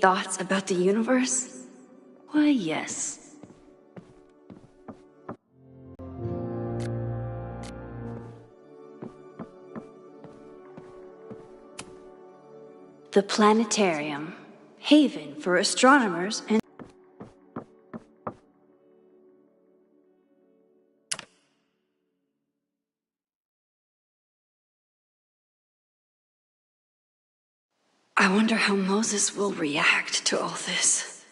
thoughts about the universe? Why, yes. The planetarium, haven for astronomers and I wonder how Moses will react to all this.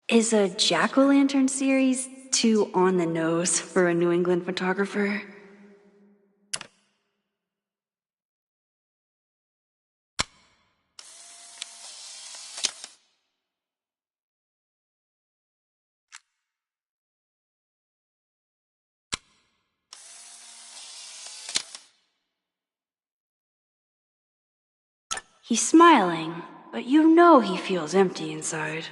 Is a jack-o'-lantern series too on the nose for a New England photographer? He's smiling, but you know he feels empty inside.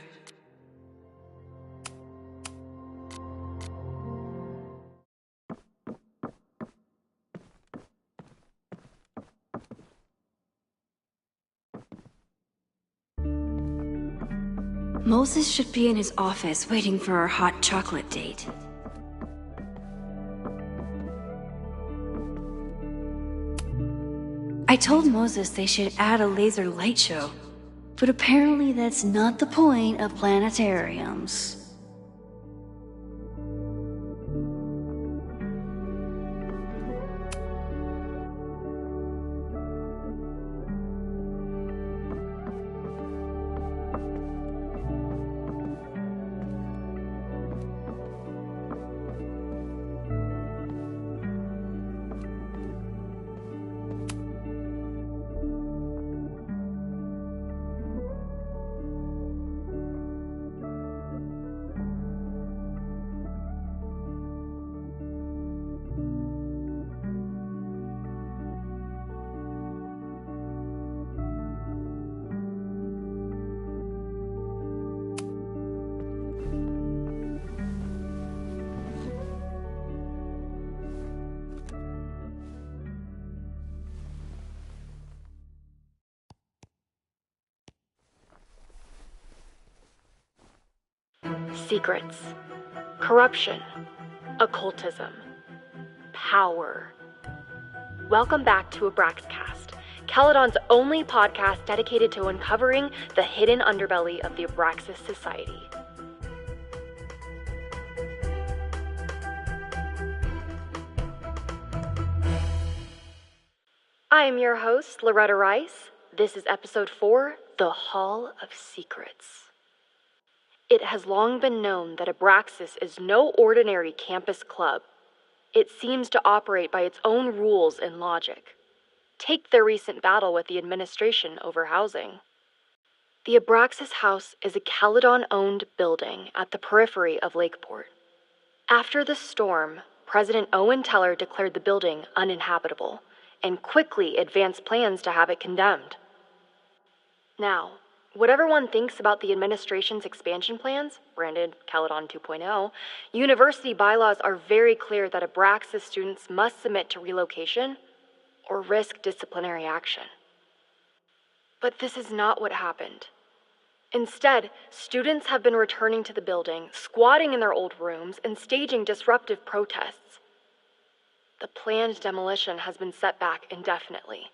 Moses should be in his office waiting for our hot chocolate date. I told Moses they should add a laser light show, but apparently that's not the point of planetariums. Secrets, corruption, occultism, power. Welcome back to Abraxcast, Caledon's only podcast dedicated to uncovering the hidden underbelly of the Abraxas Society. I am your host, Loretta Rice. This is episode 4, The Hall of Secrets. It has long been known that Abraxas is no ordinary campus club. It seems to operate by its own rules and logic. Take their recent battle with the administration over housing. The Abraxas House is a Caledon-owned building at the periphery of Lakeport. After the storm, President Owen Teller declared the building uninhabitable and quickly advanced plans to have it condemned. Now, whatever one thinks about the administration's expansion plans, branded Caledon 2.0, university bylaws are very clear that Abraxas students must submit to relocation or risk disciplinary action. But this is not what happened. Instead, students have been returning to the building, squatting in their old rooms, and staging disruptive protests. The planned demolition has been set back indefinitely.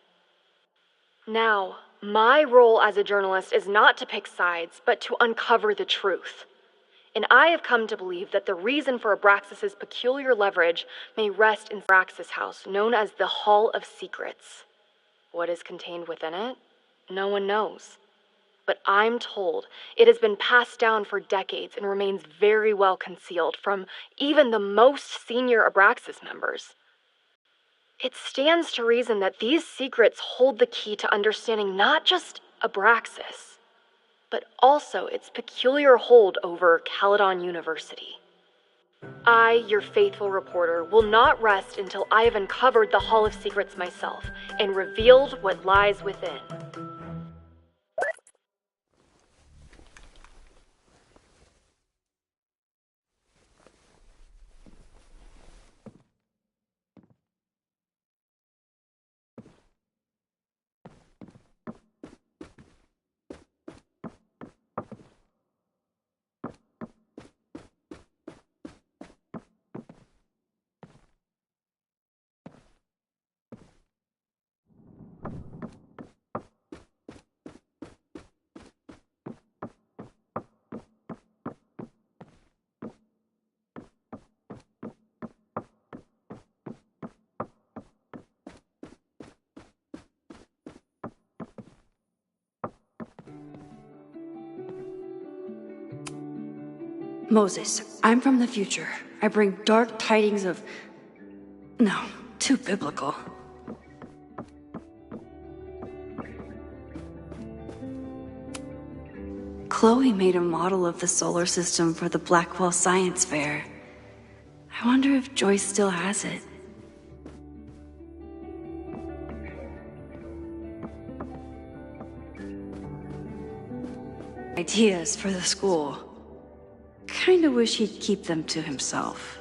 Now, my role as a journalist is not to pick sides, but to uncover the truth. And I have come to believe that the reason for Abraxas's peculiar leverage may rest in Abraxas House, known as the Hall of Secrets. What is contained within it? No one knows. But I'm told it has been passed down for decades and remains very well concealed from even the most senior Abraxas members. It stands to reason that these secrets hold the key to understanding not just Abraxas, but also its peculiar hold over Caledon University. I, your faithful reporter, will not rest until I have uncovered the Hall of Secrets myself and revealed what lies within. Moses, I'm from the future. I bring dark tidings of... No, too biblical. Chloe made a model of the solar system for the Blackwell Science Fair. I wonder if Joyce still has it. Ideas for the school. Kinda wish he'd keep them to himself.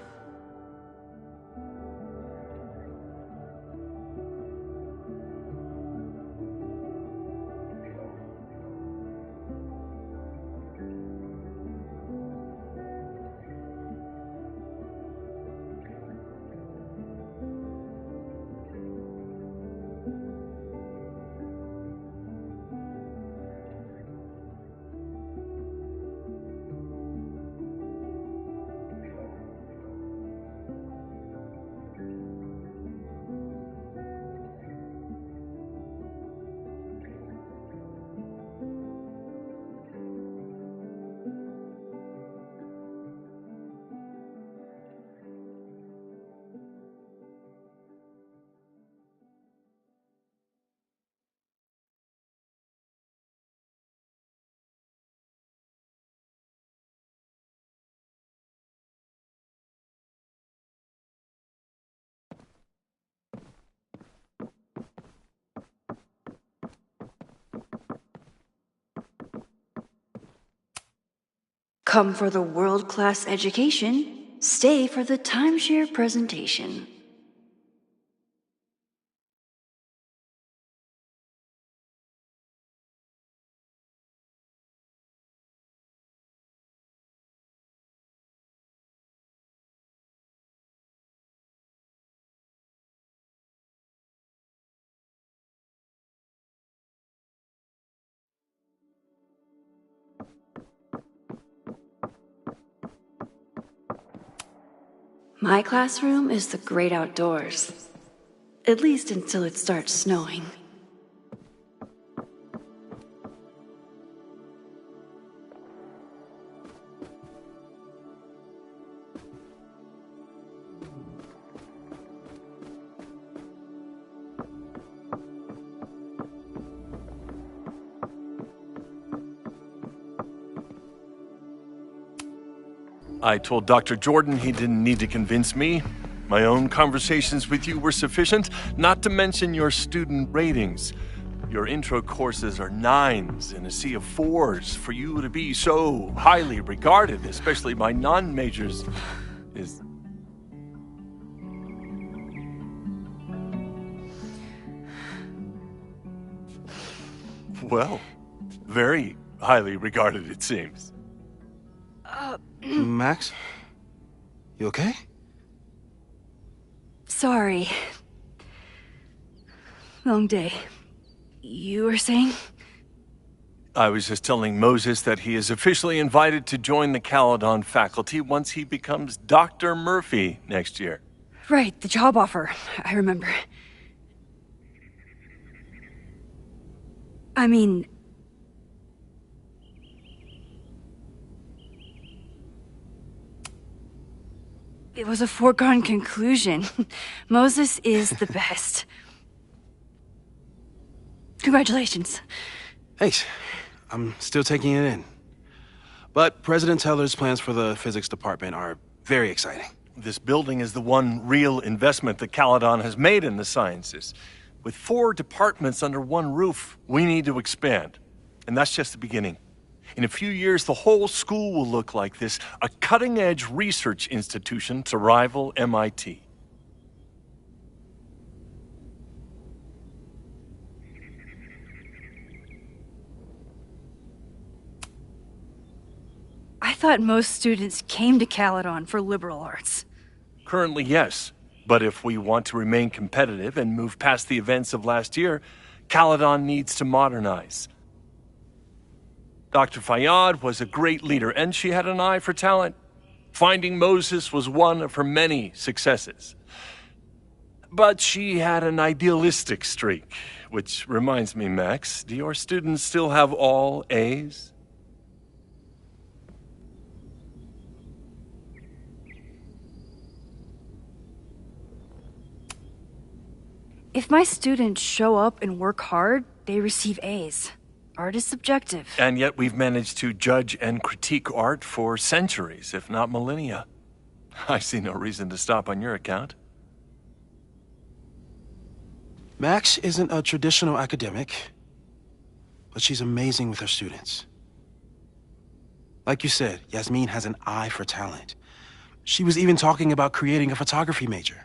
Come for the world-class education, stay for the timeshare presentation. My classroom is the great outdoors. At least until it starts snowing. I told Dr. Jordan he didn't need to convince me. My own conversations with you were sufficient, not to mention your student ratings. Your intro courses are 9s in a sea of 4s. For you to be so highly regarded, especially by non-majors, is... well, very highly regarded, it seems. Max? You okay? Sorry. Long day. You were saying? I was just telling Moses that he is officially invited to join the Caledon faculty once he becomes Dr. Murphy next year. Right, the job offer. I remember. I mean... it was a foregone conclusion. Moses is the best. Congratulations. Thanks. I'm still taking it in. But President Teller's plans for the physics department are very exciting. This building is the one real investment that Caledon has made in the sciences. With 4 departments under one roof, we need to expand. And that's just the beginning. In a few years, the whole school will look like this, a cutting-edge research institution to rival MIT. I thought most students came to Caledon for liberal arts. Currently, yes. But if we want to remain competitive and move past the events of last year, Caledon needs to modernize. Dr. Fayyad was a great leader, and she had an eye for talent. Finding Moses was one of her many successes. But she had an idealistic streak, which reminds me, Max, do your students still have all A's? If my students show up and work hard, they receive A's. Art is subjective. And yet we've managed to judge and critique art for centuries, if not millennia. I see no reason to stop on your account. Max isn't a traditional academic, but she's amazing with her students. Like you said, Yasmin has an eye for talent. She was even talking about creating a photography major.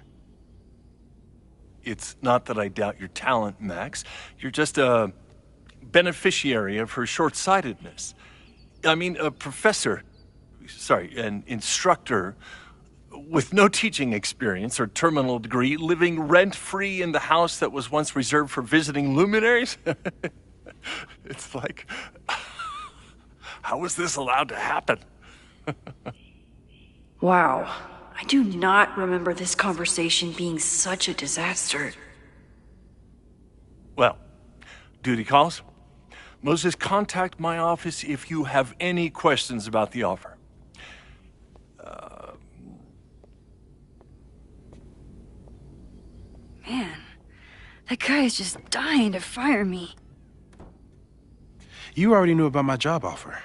It's not that I doubt your talent, Max. You're just a beneficiary of her short-sightedness. I mean, an instructor with no teaching experience or terminal degree, living rent-free in the house that was once reserved for visiting luminaries? It's like, how was this allowed to happen? Wow. I do not remember this conversation being such a disaster. Well, duty calls. Moses, contact my office if you have any questions about the offer. Man, that guy is just dying to fire me. You already knew about my job offer.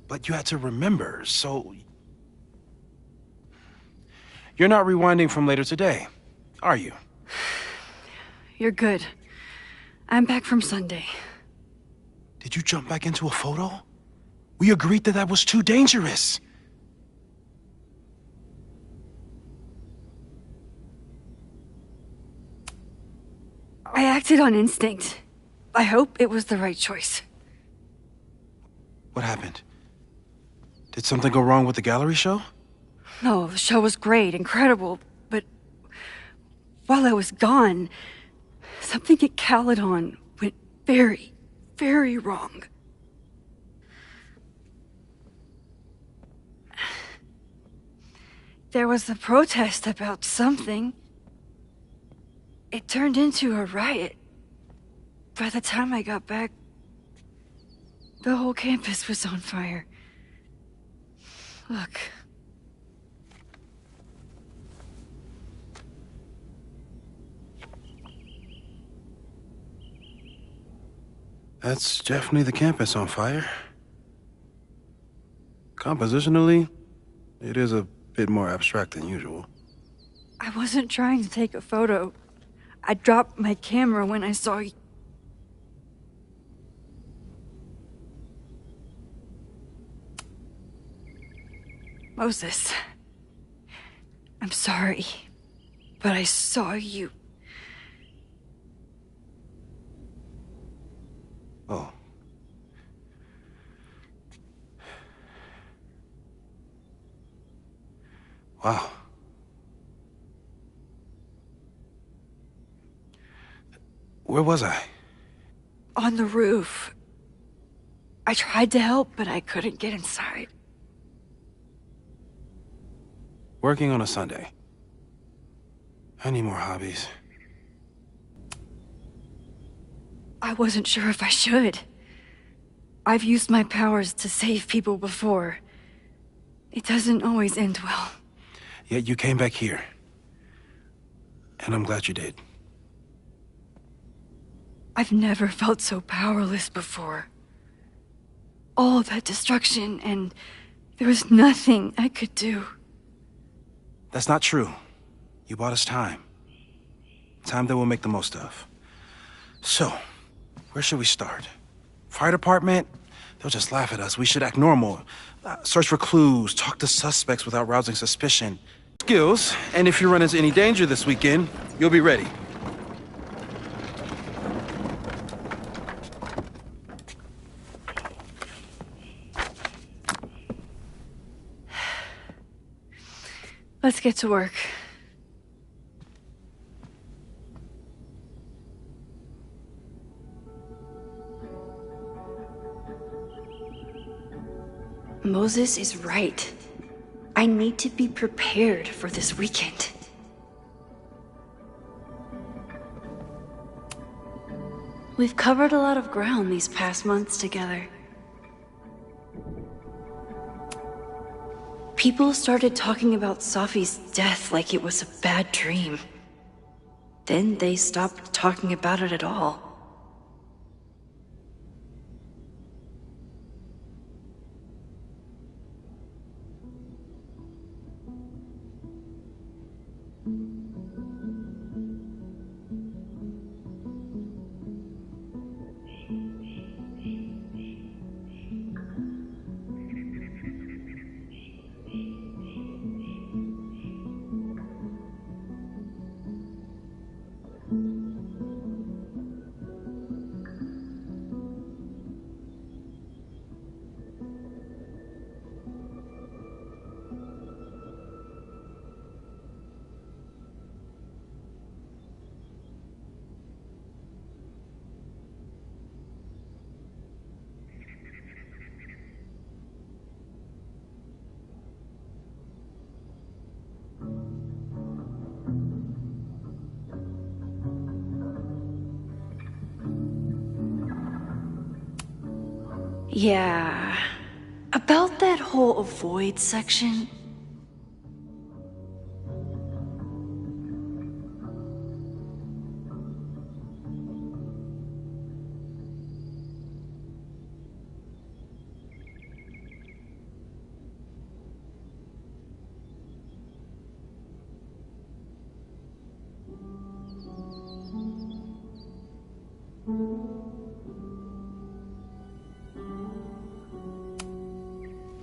But you had to remember, so... You're not rewinding from later today, are you? You're good. I'm back from Sunday. Did you jump back into a photo? We agreed that that was too dangerous. I acted on instinct. I hope it was the right choice. What happened? Did something go wrong with the gallery show? No, the show was great, incredible, but while I was gone, something at Caledon went very, very wrong. There was a protest about something. It turned into a riot. By the time I got back, the whole campus was on fire. Look. That's definitely the campus on fire. Compositionally, it is a bit more abstract than usual. I wasn't trying to take a photo. I dropped my camera when I saw you. Moses, I'm sorry, but I saw you. Oh. Wow. Where was I? On the roof. I tried to help, but I couldn't get inside. Working on a Sunday. I need more hobbies. I wasn't sure if I should. I've used my powers to save people before. It doesn't always end well. Yet you came back here. And I'm glad you did. I've never felt so powerless before. All that destruction, and there was nothing I could do. That's not true. You bought us time. Time that we'll make the most of. So, where should we start? Fire department? They'll just laugh at us. We should act normal. Search for clues, talk to suspects without rousing suspicion. Skills, and if you run into any danger this weekend, you'll be ready. Let's get to work. Moses is right. I need to be prepared for this weekend. We've covered a lot of ground these past months together. People started talking about Safi's death like it was a bad dream. then they stopped talking about it at all. Yeah, about that whole avoid section.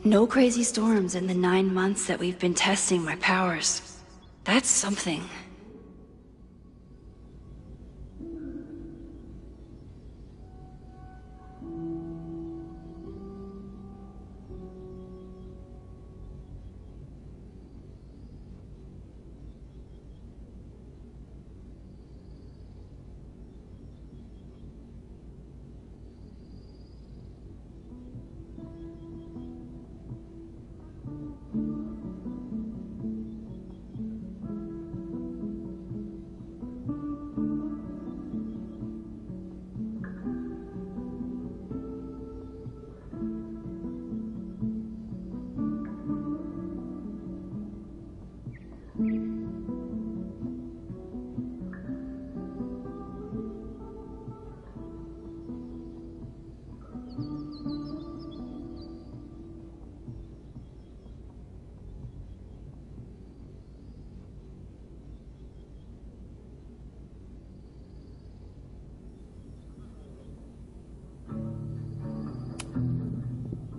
No crazy storms in the 9 months that we've been testing my powers. That's something.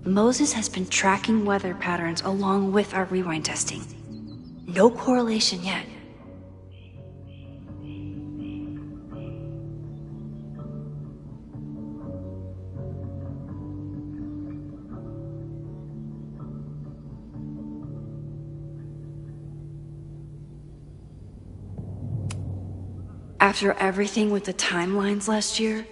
Moses has been tracking weather patterns along with our rewind testing. No correlation yet. After everything with the timelines last year,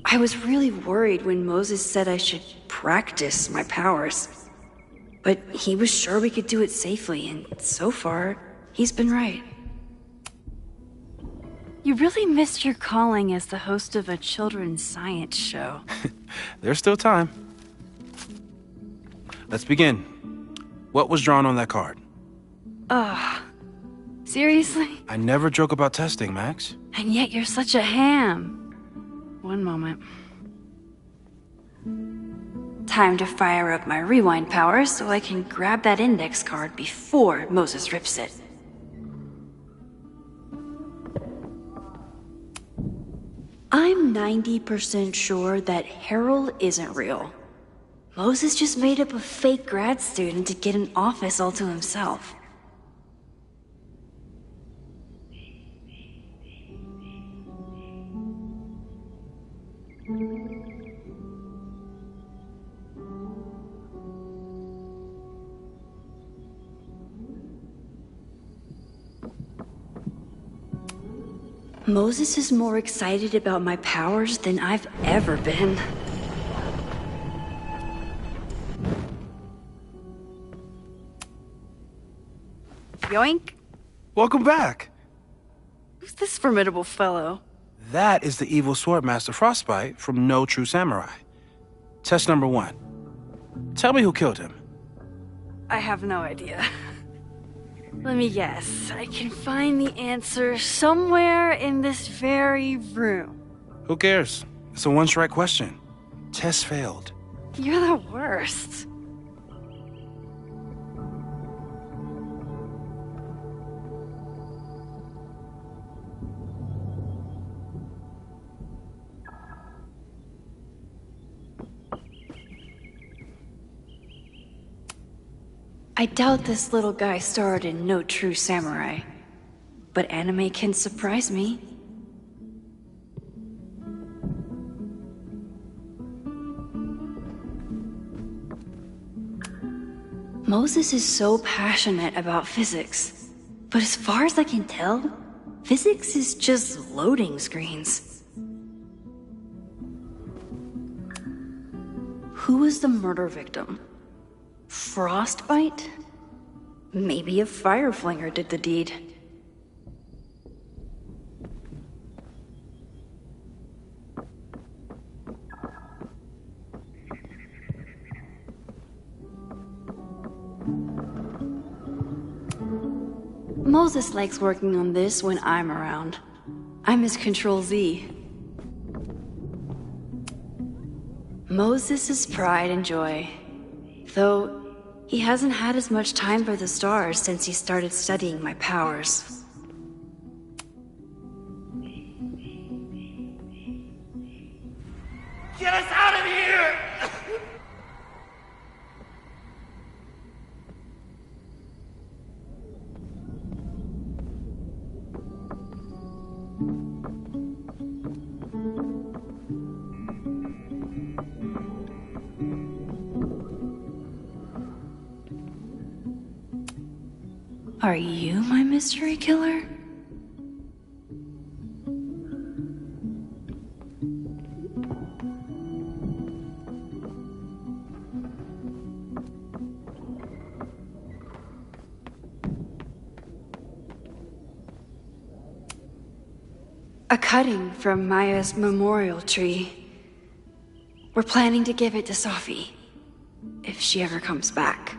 I was really worried when Moses said I should practice my powers. But he was sure we could do it safely, and so far, he's been right. You really missed your calling as the host of a children's science show. There's still time. Let's begin. What was drawn on that card? Seriously? I never joke about testing, Max. And yet you're such a ham. One moment. Time to fire up my rewind powers so I can grab that index card before Moses rips it. I'm 90% sure that Harold isn't real. Moses just made up a fake grad student to get an office all to himself. Moses is more excited about my powers than I've ever been. Yoink! Welcome back. Who's this formidable fellow? That is the evil Swordmaster Frostbite from No True Samurai. Test number 1. Tell me who killed him. I have no idea. Let me guess. I can find the answer somewhere in this very room. Who cares? It's a one-strike question. Test failed. You're the worst. I doubt this little guy starred in No True Samurai, but anime can surprise me. Moses is so passionate about physics, but as far as I can tell, physics is just loading screens. Who was the murder victim? Frostbite? Maybe a fire flinger did the deed. Moses likes working on this when I'm around. I'm his Control-Z. Moses' pride and joy. Though, he hasn't had as much time for the stars since he started studying my powers. Get us out of here! Are you my mystery killer? A cutting from Maya's memorial tree. We're planning to give it to Sophie, if she ever comes back.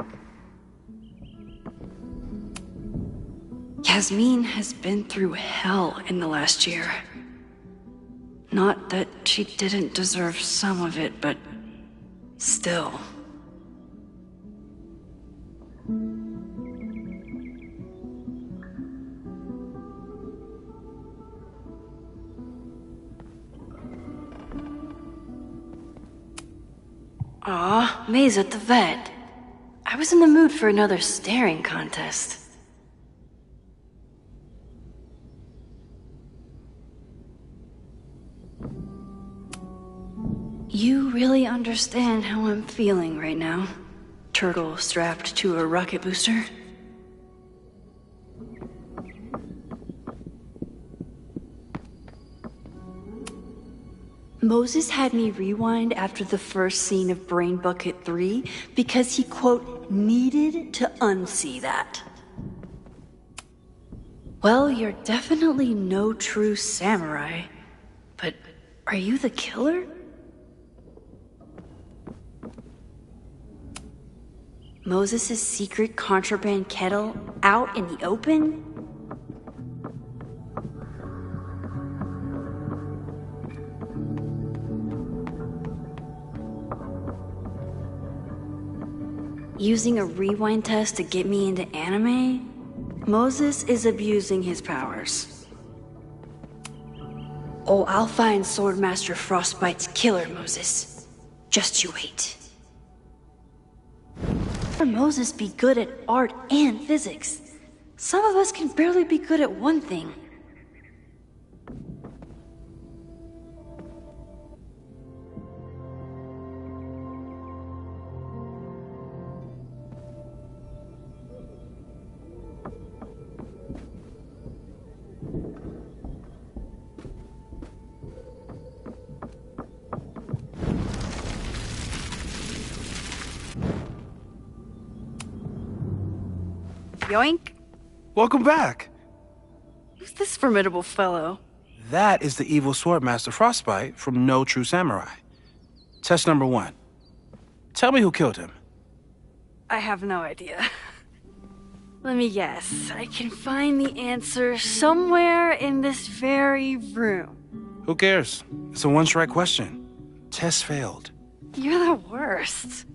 Yasmin has been through hell in the last year. Not that she didn't deserve some of it, but still. Aw, May's at the vet. I was in the mood for another staring contest. You really understand how I'm feeling right now? Turtle strapped to a rocket booster? Moses had me rewind after the first scene of Brain Bucket 3 because he, quote, needed to unsee that. Well, you're definitely no true samurai. But are you the killer? Moses' secret contraband kettle out in the open? Using a rewind test to get me into anime? Moses is abusing his powers. Oh, I'll find Swordmaster Frostbite's killer, Moses. Just you wait. Moses be good at art and physics. Some of us can barely be good at one thing. Yoink! Welcome back. Who's this formidable fellow? That is the evil Swordmaster Frostbite from No True Samurai. Test number 1. Tell me who killed him. I have no idea. Let me guess. I can find the answer somewhere in this very room. Who cares? It's a one-strike question. Test failed. You're the worst.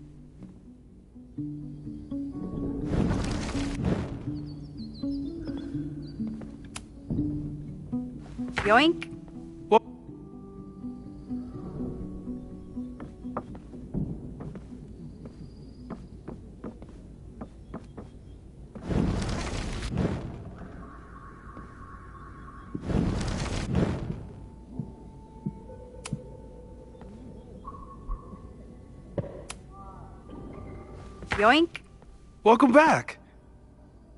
Yoink! Well, Yoink! welcome back.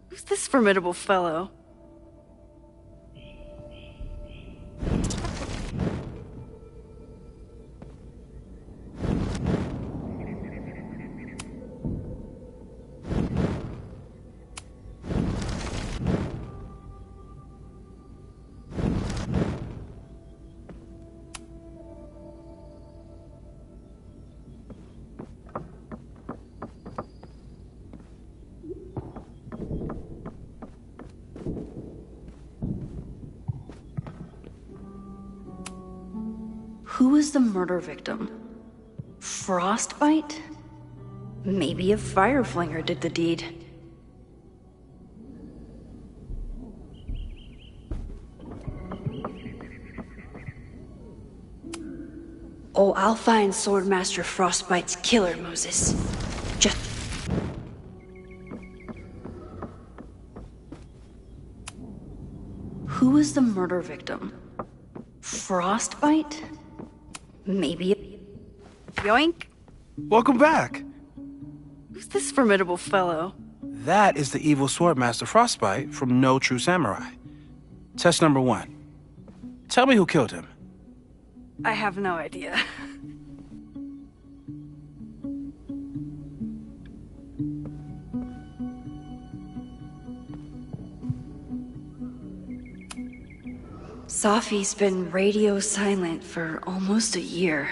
Who's this formidable fellow? Who was the murder victim? Frostbite? Maybe a Fireflinger did the deed. Oh, I'll find Swordmaster Frostbite's killer, Moses. Just... Who was the murder victim? Frostbite? Maybe... Yoink! Welcome back. Who's this formidable fellow? That is the evil Swordmaster Frostbite from No True Samurai. Test number 1. Tell me who killed him. I have no idea. Safi's been radio silent for almost a year.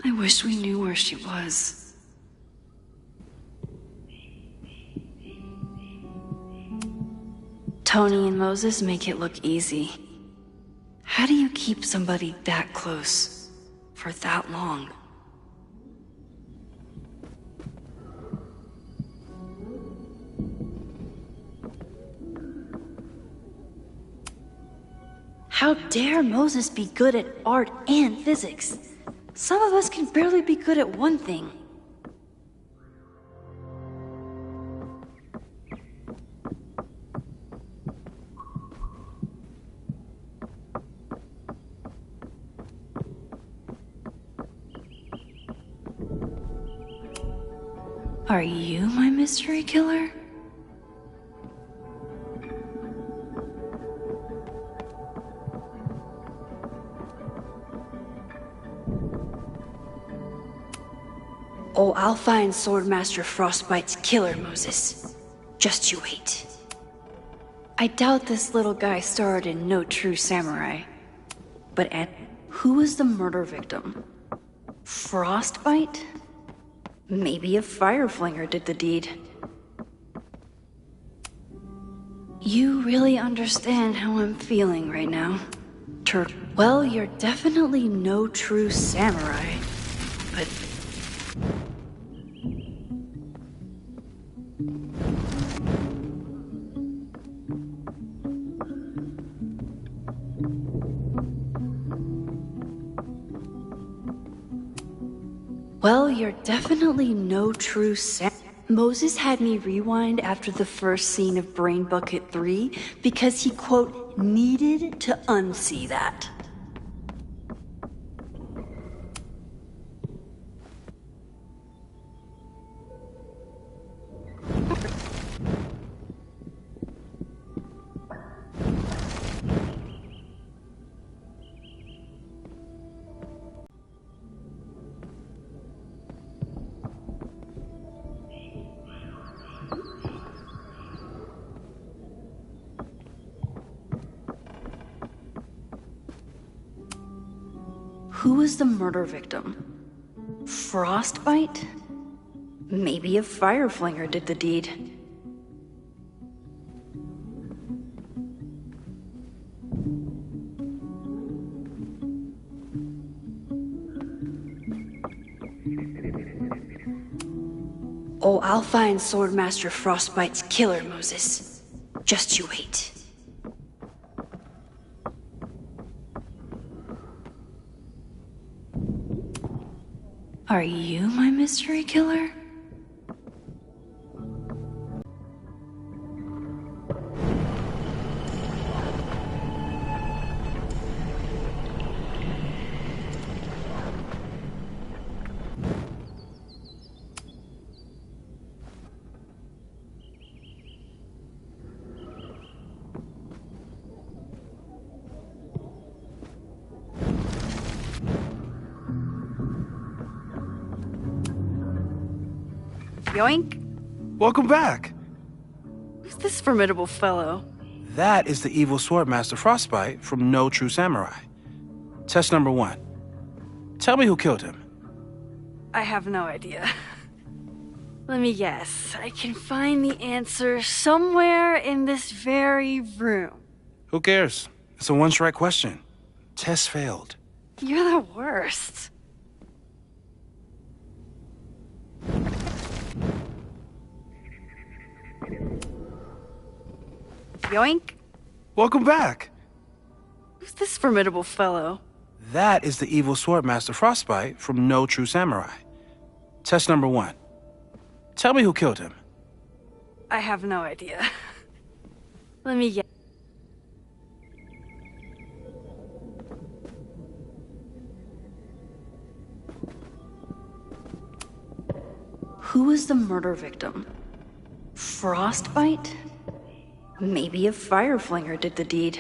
I wish we knew where she was. Tony and Moses make it look easy. How do you keep somebody that close for that long? How dare Moses be good at art and physics? Some of us can barely be good at one thing. Are you my mystery killer? Oh, I'll find Swordmaster Frostbite's killer, Moses. Just you wait. I doubt this little guy starred in No True Samurai. But who was the murder victim? Frostbite? Maybe a Fireflinger did the deed. You really understand how I'm feeling right now, Turk. Well, you're definitely no true samurai, but... Well, you're definitely no true Moses had me rewind after the first scene of Brain Bucket 3 because he, quote, needed to unsee that. Who was the murder victim? Frostbite? Maybe a fire flinger did the deed. Oh, I'll find Swordmaster Frostbite's killer, Moses. Just you wait. Are you my mystery killer? Yoink! Welcome back. Who's this formidable fellow? That is the evil Swordmaster Frostbite from No True Samurai. Test number 1. Tell me who killed him. I have no idea. Let me guess. I can find the answer somewhere in this very room. Who cares? It's a one-strike question. Test failed. You're the worst. Yoink! Welcome back. Who's this formidable fellow? That is the evil Swordmaster Frostbite from No True Samurai. Test number 1. Tell me who killed him. I have no idea. Let me guess. Who was the murder victim? Frostbite? Maybe a fire flinger did the deed.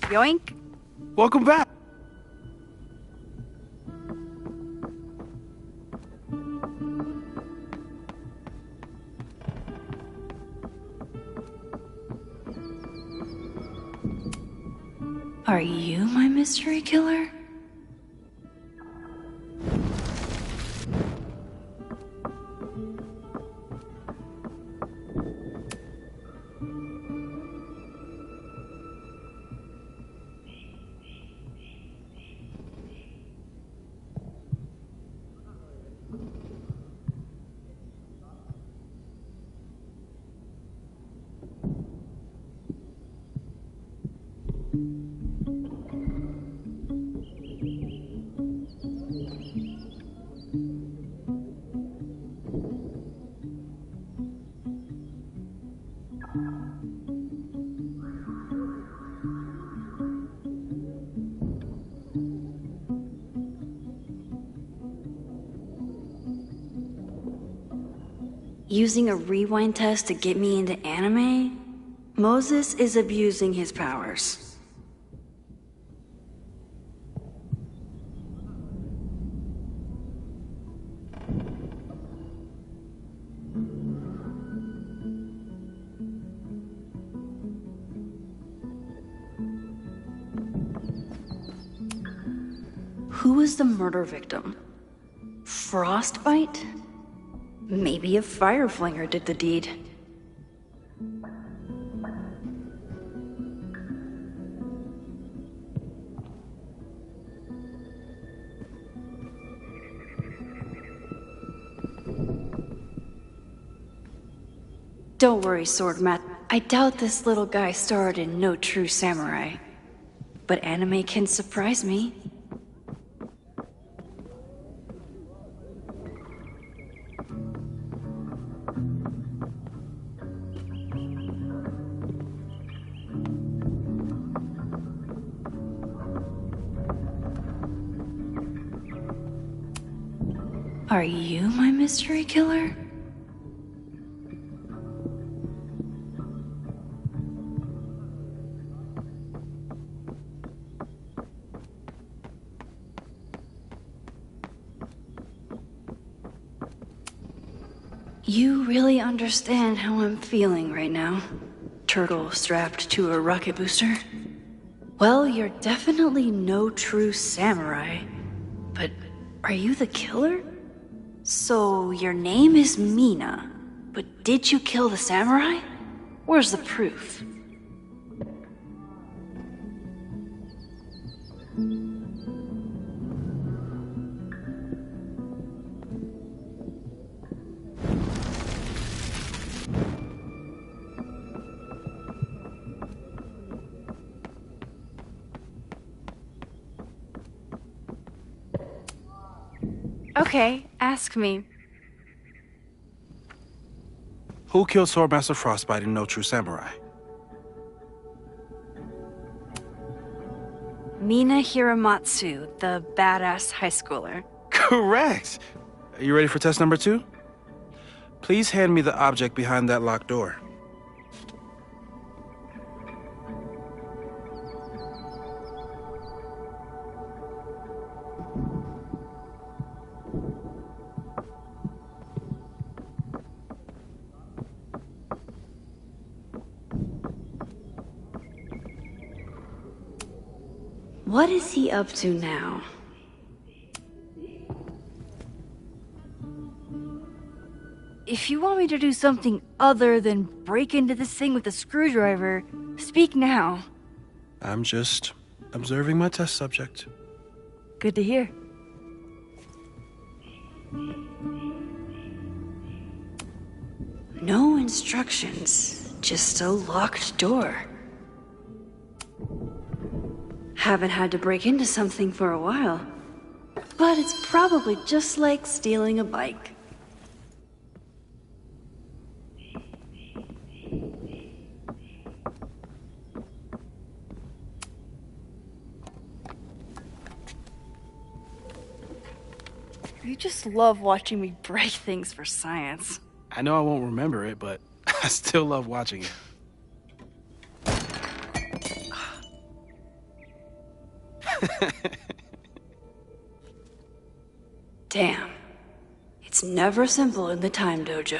Yoink! Welcome back. Are you my mystery killer? Using a rewind test to get me into anime? Moses is abusing his powers. Who was the murder victim? Frostbite? Maybe a fire flinger did the deed. Don't worry, Swordmat. I doubt this little guy starred in No True Samurai. But anime can surprise me. Are you my mystery killer? You really understand how I'm feeling right now. Turtle strapped to a rocket booster. Well, you're definitely no true samurai. But are you the killer? So your name is Mina, but did you kill the samurai? Where's the proof? Okay, ask me. Who killed Swordmaster Frostbite in No True Samurai? Mina Hiramatsu, the badass high schooler. Correct! Are you ready for test number 2? Please hand me the object behind that locked door. What is he up to now? If you want me to do something other than break into this thing with a screwdriver, speak now. I'm just observing my test subject. Good to hear. No instructions, just a locked door. Haven't had to break into something for a while. But it's probably just like stealing a bike. You just love watching me break things for science. I know I won't remember it, but I still love watching it. Damn. It's never simple in the Time Dojo.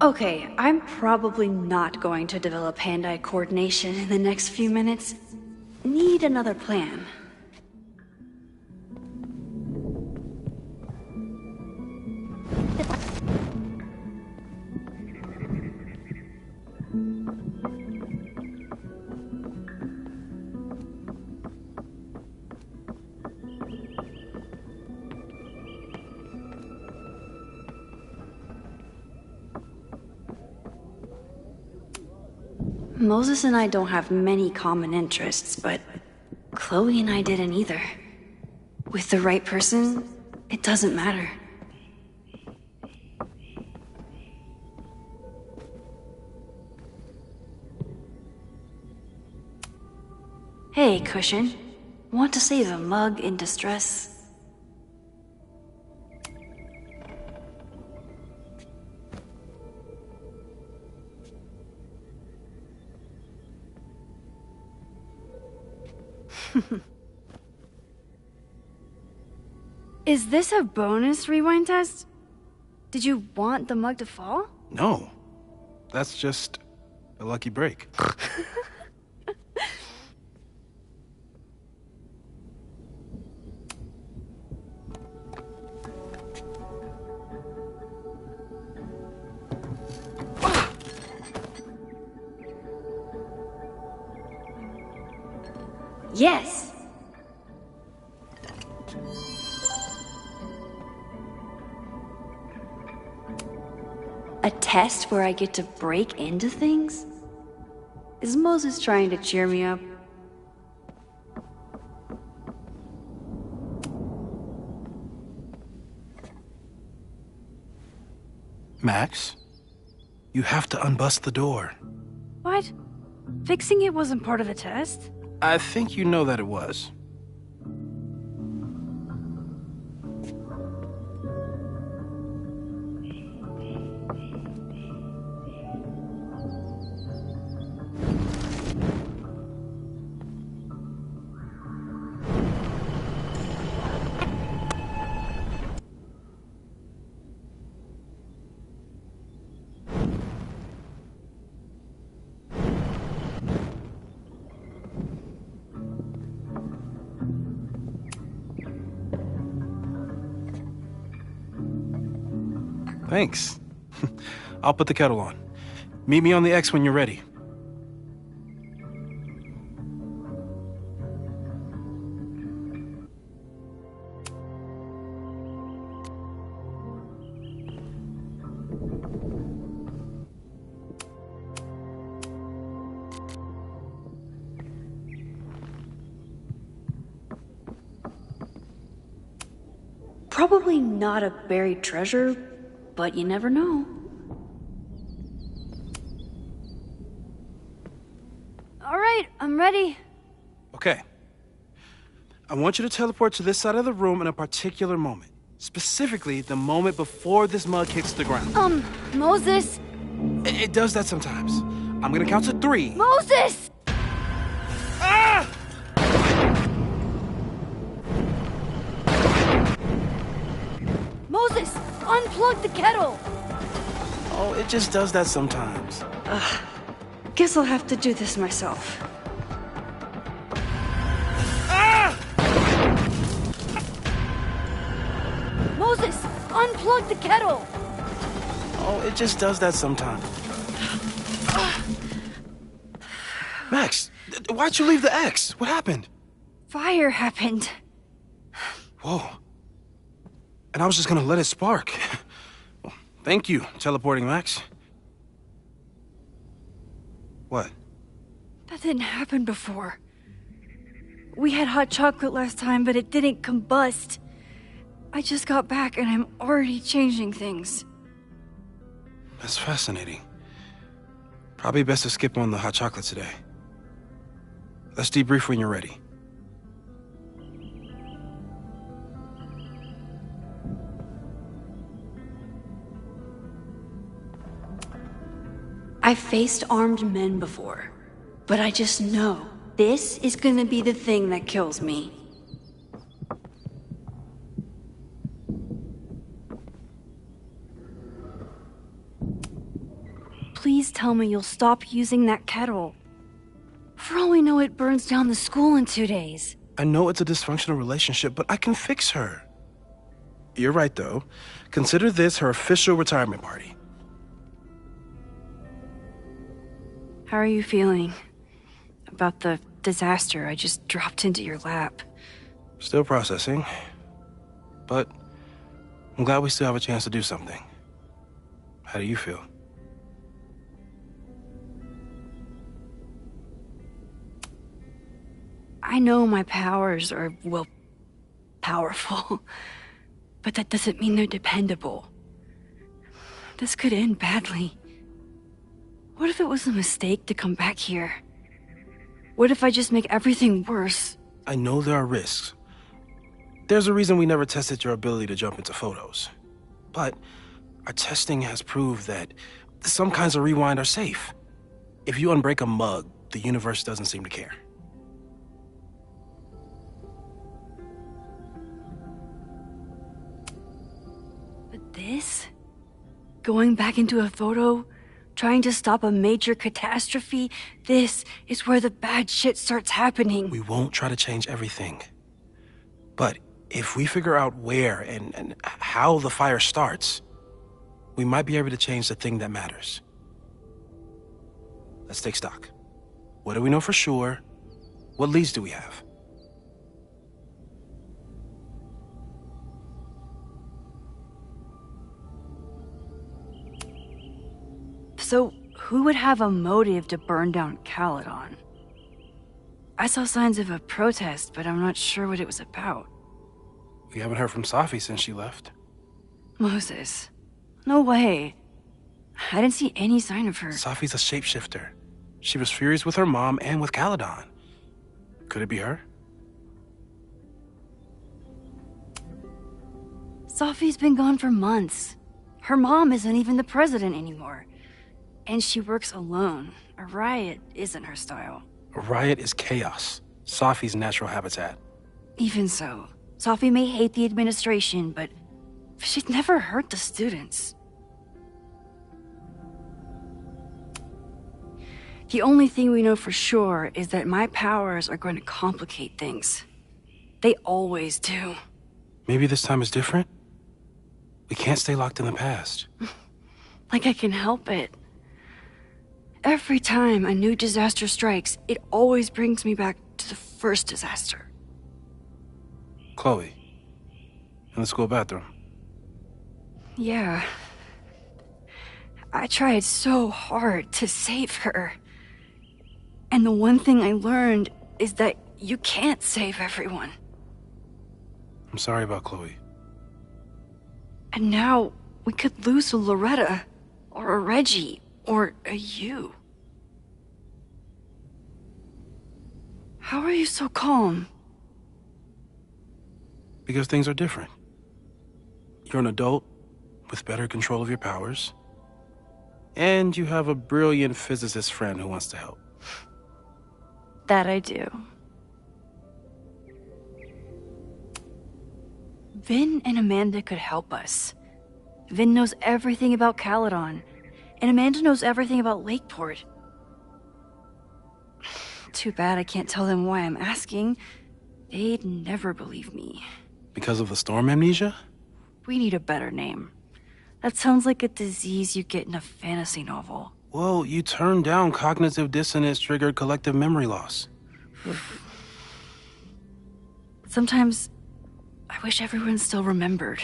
Okay, I'm probably not going to develop hand-eye coordination in the next few minutes. Need another plan. Moses and I don't have many common interests, but Chloe and I didn't either. With the right person, it doesn't matter. Hey, Cushion. Want to save a mug in distress? Is this a bonus rewind test? Did you want the mug to fall? No. That's just a lucky break. Yes! A test where I get to break into things? Is Moses trying to cheer me up? Max, you have to unbust the door. What? Fixing it wasn't part of the test. I think you know that it was. Thanks. I'll put the kettle on. Meet me on the X when you're ready. Probably not a buried treasure, but you never know. All right, I'm ready. Okay. I want you to teleport to this side of the room in a particular moment. Specifically, the moment before this mug hits the ground. Moses! It does that sometimes. I'm gonna count to 3. Moses! Ah! Moses! Unplug the kettle! Oh, it just does that sometimes. Guess I'll have to do this myself. Ah! Moses! Unplug the kettle! Oh, it just does that sometimes. Max, why'd you leave the X? What happened? Fire happened. Whoa. And I was just gonna let it spark. Well, thank you, teleporting Max. What? That didn't happen before. We had hot chocolate last time, but it didn't combust. I just got back and I'm already changing things. That's fascinating. Probably best to skip on the hot chocolate today. Let's debrief when you're ready. I've faced armed men before, but I just know this is gonna be the thing that kills me. Please tell me you'll stop using that kettle. For all we know, it burns down the school in 2 days. I know it's a dysfunctional relationship, but I can fix her. You're right, though. Consider this her official retirement party. How are you feeling about the disaster I just dropped into your lap? Still processing. But I'm glad we still have a chance to do something. How do you feel? I know my powers are, well, powerful. But that doesn't mean they're dependable. This could end badly. What if it was a mistake to come back here? What if I just make everything worse? I know there are risks. There's a reason we never tested your ability to jump into photos. But our testing has proved that some kinds of rewind are safe. If you unbreak a mug, the universe doesn't seem to care. But this? Going back into a photo? Trying to stop a major catastrophe? This is where the bad shit starts happening. We won't try to change everything. But if we figure out where and how the fire starts, we might be able to change the thing that matters. Let's take stock. What do we know for sure? What leads do we have? So, who would have a motive to burn down Caledon? I saw signs of a protest, but I'm not sure what it was about. We haven't heard from Safi since she left. Moses. No way. I didn't see any sign of her. Safi's a shapeshifter. She was furious with her mom and with Caledon. Could it be her? Sophie's been gone for months. Her mom isn't even the president anymore. And she works alone. A riot isn't her style. A riot is chaos. Sophie's natural habitat. Even so, Sophie may hate the administration, but she'd never hurt the students. The only thing we know for sure is that my powers are going to complicate things. They always do. Maybe this time is different? We can't stay locked in the past. Like I can help it. Every time a new disaster strikes, it always brings me back to the first disaster. Chloe, in the school bathroom. Yeah. I tried so hard to save her. And the one thing I learned is that you can't save everyone. I'm sorry about Chloe. And now we could lose a Loretta, or a Reggie, or a you. How are you so calm? Because things are different. You're an adult with better control of your powers. And you have a brilliant physicist friend who wants to help. That I do. Vin and Amanda could help us. Vin knows everything about Caledon, and Amanda knows everything about Lakeport. Too bad I can't tell them why I'm asking. They'd never believe me. Because of the storm amnesia? We need a better name. That sounds like a disease you get in a fantasy novel. Well, you turned down cognitive dissonance triggered collective memory loss. Sometimes I wish everyone still remembered.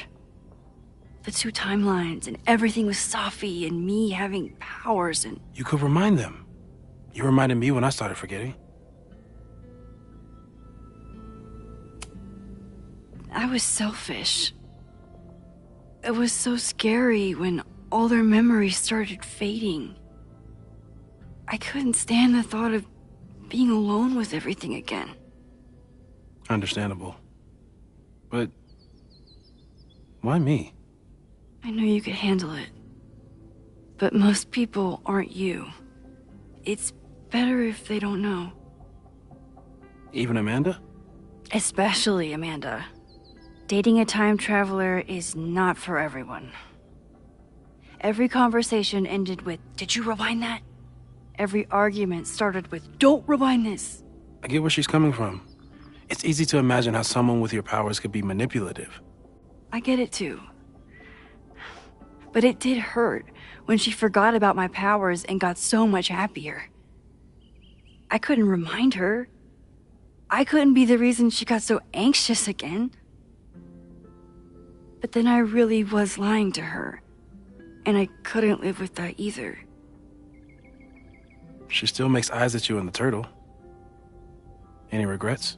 The two timelines and everything with Sophie and me having powers and... You could remind them. You reminded me when I started forgetting. I was selfish. It was so scary when all their memories started fading. I couldn't stand the thought of being alone with everything again. Understandable. But why me? I knew you could handle it. But most people aren't you. It's better if they don't know. Even Amanda? Especially Amanda. Dating a time traveler is not for everyone. Every conversation ended with, "Did you rewind that?" Every argument started with, "Don't rewind this." I get where she's coming from. It's easy to imagine how someone with your powers could be manipulative. I get it too. But it did hurt when she forgot about my powers and got so much happier. I couldn't remind her. I couldn't be the reason she got so anxious again. But then I really was lying to her, and I couldn't live with that either. She still makes eyes at you and the turtle. Any regrets?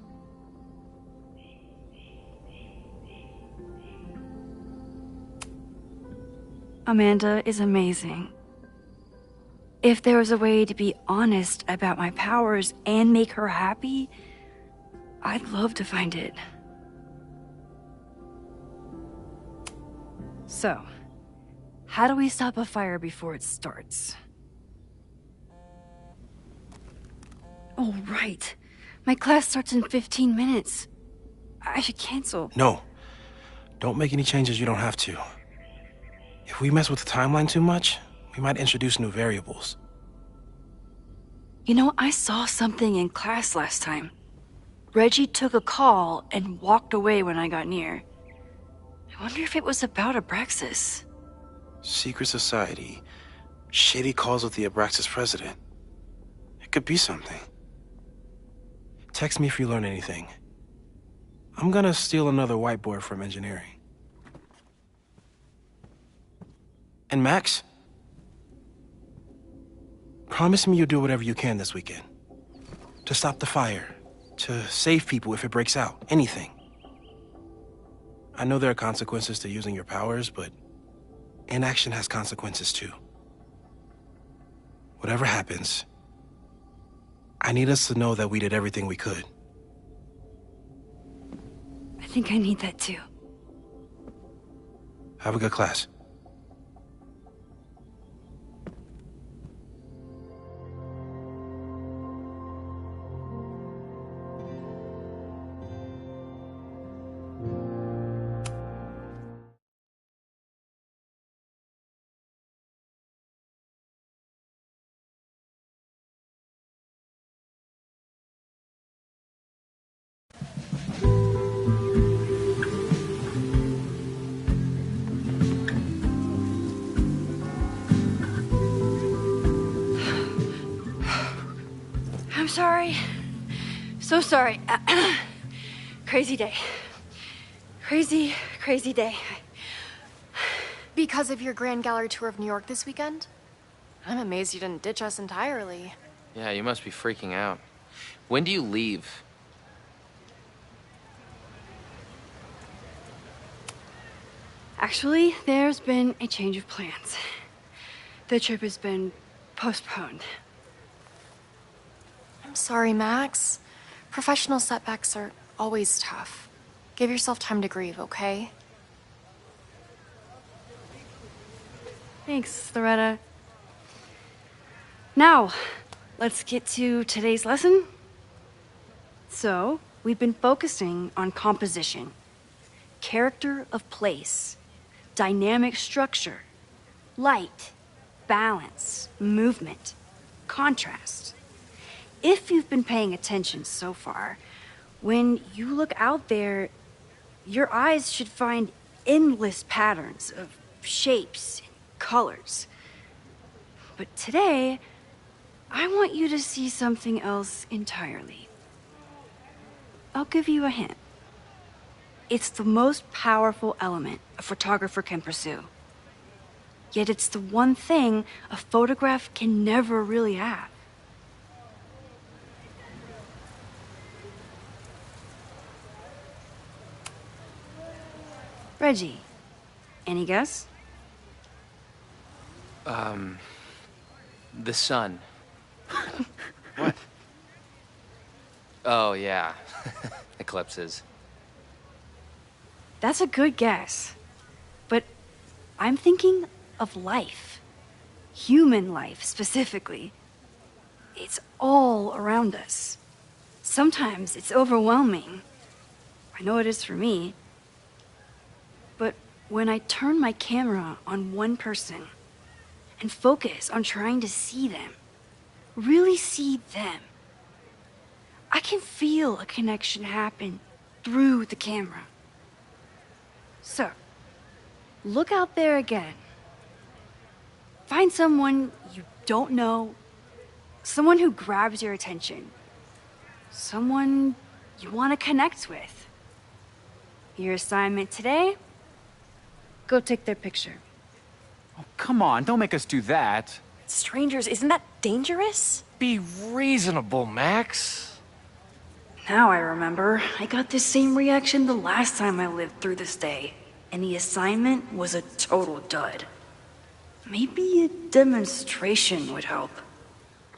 Amanda is amazing. If there was a way to be honest about my powers and make her happy, I'd love to find it. So, how do we stop a fire before it starts? Oh, right. My class starts in 15 minutes. I should cancel. No. Don't make any changes you don't have to. If we mess with the timeline too much, we might introduce new variables. You know, I saw something in class last time. Reggie took a call and walked away when I got near. I wonder if it was about Abraxas. Secret society. Shady calls with the Abraxas president. It could be something. Text me if you learn anything. I'm gonna steal another whiteboard from engineering. And Max? Promise me you'll do whatever you can this weekend. To stop the fire. To save people if it breaks out. Anything. I know there are consequences to using your powers, but inaction has consequences too. Whatever happens, I need us to know that we did everything we could. I think I need that too. Have a good class. I'm sorry. So sorry. Crazy day. Crazy, crazy day. Because of your Grand Gallery tour of New York this weekend? I'm amazed you didn't ditch us entirely. Yeah, you must be freaking out. When do you leave? Actually, there's been a change of plans. The trip has been postponed. I'm sorry, Max. Professional setbacks are always tough. Give yourself time to grieve, okay? Thanks, Loretta. Now, let's get to today's lesson. So, we've been focusing on composition, character of place, dynamic structure, light, balance, movement, contrast. If you've been paying attention so far, when you look out there, your eyes should find endless patterns of shapes and colors. But today, I want you to see something else entirely. I'll give you a hint. It's the most powerful element a photographer can pursue. Yet it's the one thing a photograph can never really have. Reggie, any guess? The sun. What? Oh, yeah. Eclipses. That's a good guess. But I'm thinking of life. Human life, specifically. It's all around us. Sometimes it's overwhelming. I know it is for me. But when I turn my camera on one person and focus on trying to see them, really see them, I can feel a connection happen through the camera. So, look out there again. Find someone you don't know, someone who grabs your attention, someone you want to connect with. Your assignment today? Go take their picture. Oh, come on, don't make us do that. Strangers, isn't that dangerous? Be reasonable, Max. Now I remember. I got this same reaction the last time I lived through this day, and the assignment was a total dud. Maybe a demonstration would help.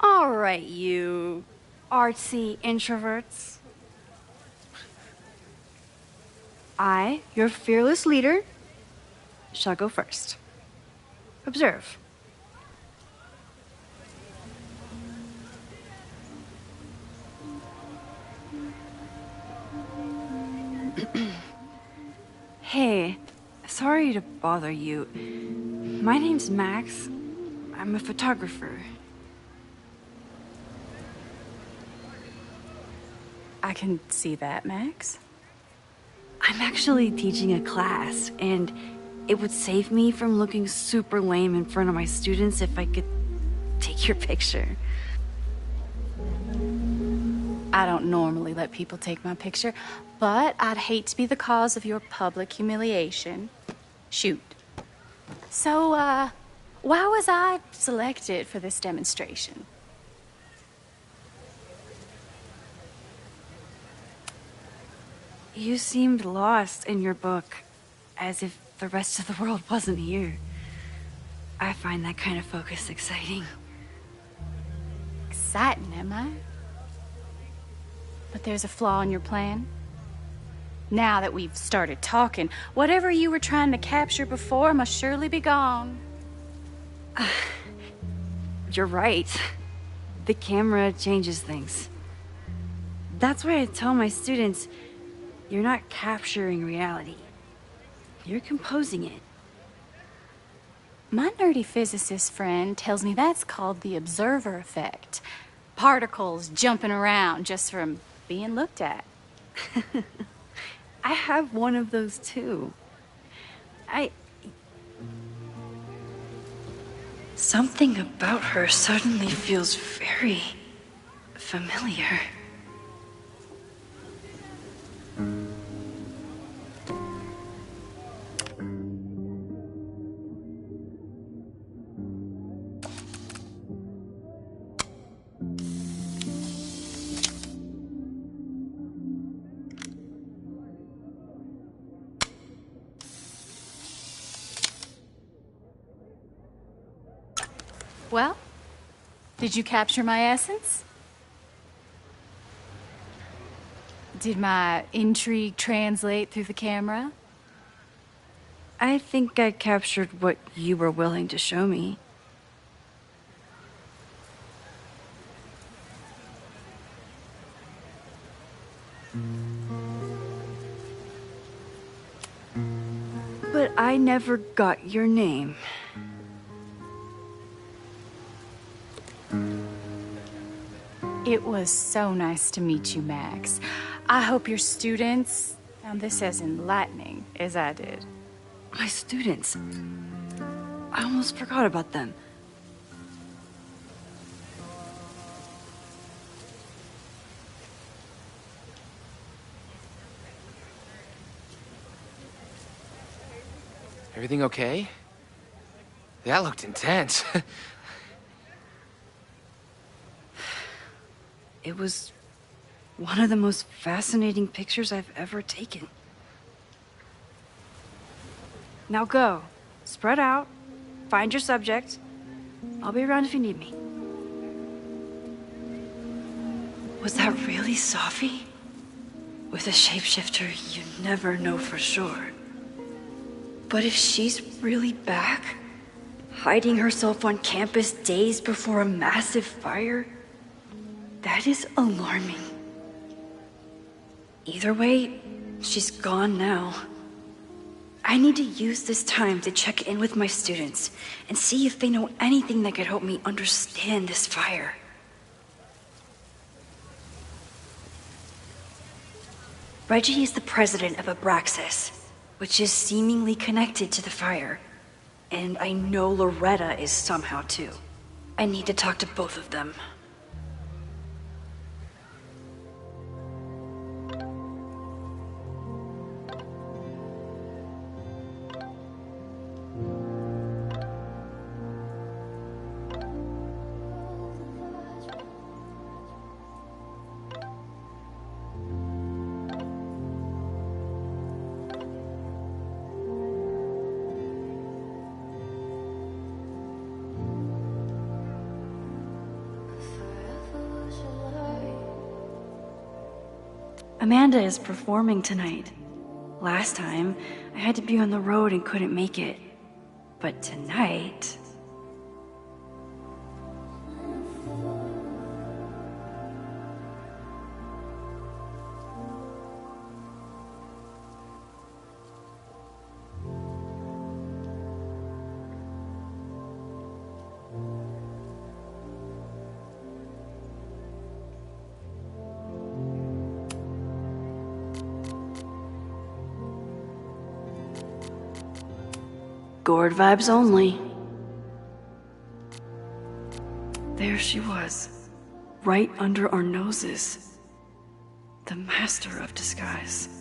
All right, you artsy introverts. I, your fearless leader, shall go first. Observe. Hey, sorry to bother you. My name's Max. I'm a photographer. I can see that, Max. I'm actually teaching a class, and it would save me from looking super lame in front of my students if I could take your picture. I don't normally let people take my picture, but I'd hate to be the cause of your public humiliation. Shoot. So, why was I selected for this demonstration? You seemed lost in your book, as if the rest of the world wasn't here. I find that kind of focus exciting. Exciting, am I? But there's a flaw in your plan. Now that we've started talking, whatever you were trying to capture before must surely be gone. You're right. The camera changes things. That's why I tell my students, you're not capturing reality. You're composing it. My nerdy physicist friend tells me that's called the observer effect. Particles jumping around just from being looked at. I have one of those too. Something about her suddenly feels very familiar. Well, did you capture my essence? Did my intrigue translate through the camera? I think I captured what you were willing to show me. But I never got your name. It was so nice to meet you, Max. I hope your students found this as enlightening as I did. My students. I almost forgot about them. Everything okay? That looked intense. It was one of the most fascinating pictures I've ever taken. Now go. Spread out. Find your subject. I'll be around if you need me. Was that really Safi? With a shapeshifter, you never know for sure. But if she's really back, hiding herself on campus days before a massive fire, that is alarming. Either way, she's gone now. I need to use this time to check in with my students and see if they know anything that could help me understand this fire. Reggie is the president of Abraxas, which is seemingly connected to the fire. And I know Loretta is somehow too. I need to talk to both of them. Amanda is performing tonight. Last time, I had to be on the road and couldn't make it. But tonight... Gourd vibes only. There she was, right under our noses. The master of disguise.